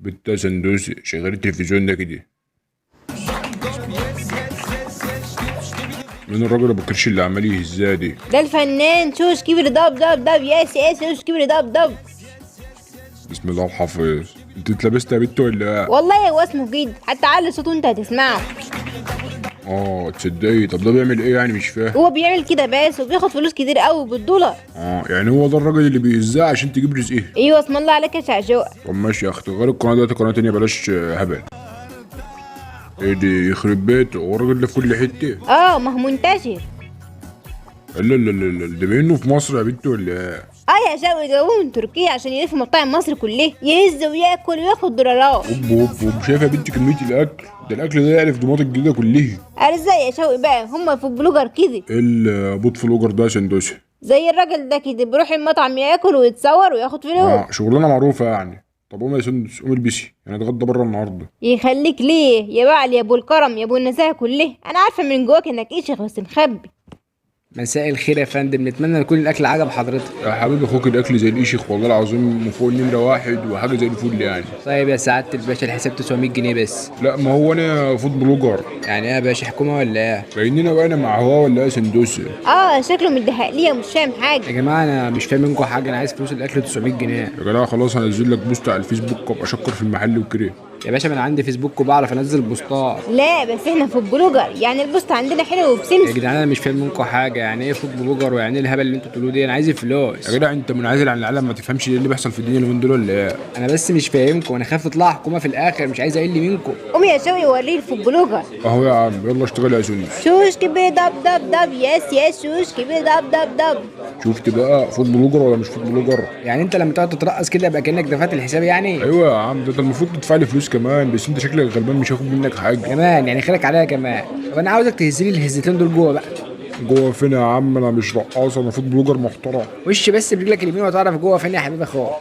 بنت سندوسي شغال التلفزيون ده كده. من الراجل ابو كرش اللي عمال يهزها دي؟ ده الفنان شوش كبر دب دب دب ياس ياس شوش كبر دب دب. بسم الله الحافظ. انت اتلبست يا بنت ولا ايه؟ والله هو اسمه كده، حتى علي صوته انت هتسمعه. تصدقي؟ طب ده بيعمل ايه يعني؟ مش فاهم. هو بيعمل كده بس وبياخد فلوس كتير قوي بالدولار. يعني هو ده الراجل اللي بيهزها عشان تجيب رزقها؟ ايوه اسم الله عليك يا شعشوق. طب ماشي يا اختي، غير القناه دلوقتي قناه تانيه، بلاش هبل. ايه دي؟ يخرب بيته، هو الراجل ده في كل حته؟ ما هو منتشر. لا لا لا لا، ده بينه في مصر يا بنت ولا ايه؟ يا شوقي جابوه من تركيا عشان يلف مطاعم مصر كلها، يهز وياكل وياخد دولارات. اوب اوب اوب، شايفه يا بنت كميه الاكل ده؟ الاكل ده يعرف دماغ الجديده كلها. ازاي يا شوقي بقى؟ هم في بلوجر كده. ايه البوت فلوجر ده يا سندوسي؟ زي الراجل ده كده بيروح المطعم ياكل ويتصور وياخد فلوس. شغلانه معروفه يعني. طب قوم يا سندس، قوم البسي، انا اتغدى بره النهارده. يخليك ليه يا بعل يا ابو الكرم يا ابو النزاهه كلها، انا عارفه من جواك انك ايشخ بس مخبي. مساء الخير يا فندم، نتمنى يكون الاكل عجب حضرتك. يا حبيبي اخوك الاكل زي القشخ والله العظيم، من فوق النمره واحد وحاجه زي الفل يعني. طيب يا سعاده الباشا، الحساب 900 جنيه بس. لا ما هو انا فود بلوجر. يعني ايه يا باشا، حكومه ولا ايه؟ بيننا بقى مع هوا ولا ايه سندوسي؟ شكله مدهق ليه ومش فاهم يا حاجه. جماعه انا مش فاهم منكم حاجه، انا عايز فلوس الاكل 900 جنيه. يا جدع خلاص، هنزل لك بوست على الفيسبوك وابقى اشكر في المحل وكده. يا باشا ما انا عندي فيسبوك وبعرف انزل بوستات. لا بس احنا في البلوجر، يعني البوست عندنا حلو يا وبسمس. جدعان انا مش فاهم منكم حاجه، يعني ايه فود بلوجر ويعني ايه الهبل اللي انتوا بتقولوه دي؟ انا عايز الفلوس. يا جدع انت منعزل عن العالم، ما تفهمش ايه اللي بيحصل في الدنيا اليومين دول ولا ايه؟ انا بس مش فاهمكم، انا خايف تطلع حكومه في الاخر، مش عايز اقل منكم. قوم يا شوقي وريه في البلوجر. اهو يا عم، يلا اشتغل يا سندس. شوش كبير دب دب دب ياس ياس شوش كبير دب دب دب. شفت بقى؟ فود بلوجر ولا مش فود بلوجر؟ يعني انت لما تقعد تترقص كده يبقى كانك دفعت الحساب يعني؟ ايوه يا عم، ده انت المفروض تدفع لي فلوس كمان، بس انت شكلك غلبان مش هاخد منك حاجه. كمان يعني خيرك عليا كمان. طب انا عاوزك تهزلي الهزتين دول جوه بقى. جوه فين يا عم؟ انا مش رقاصه، انا فود بلوجر محترم. وش بس برجلك اليمين وتعرف جوه فين يا حبيب اخوك.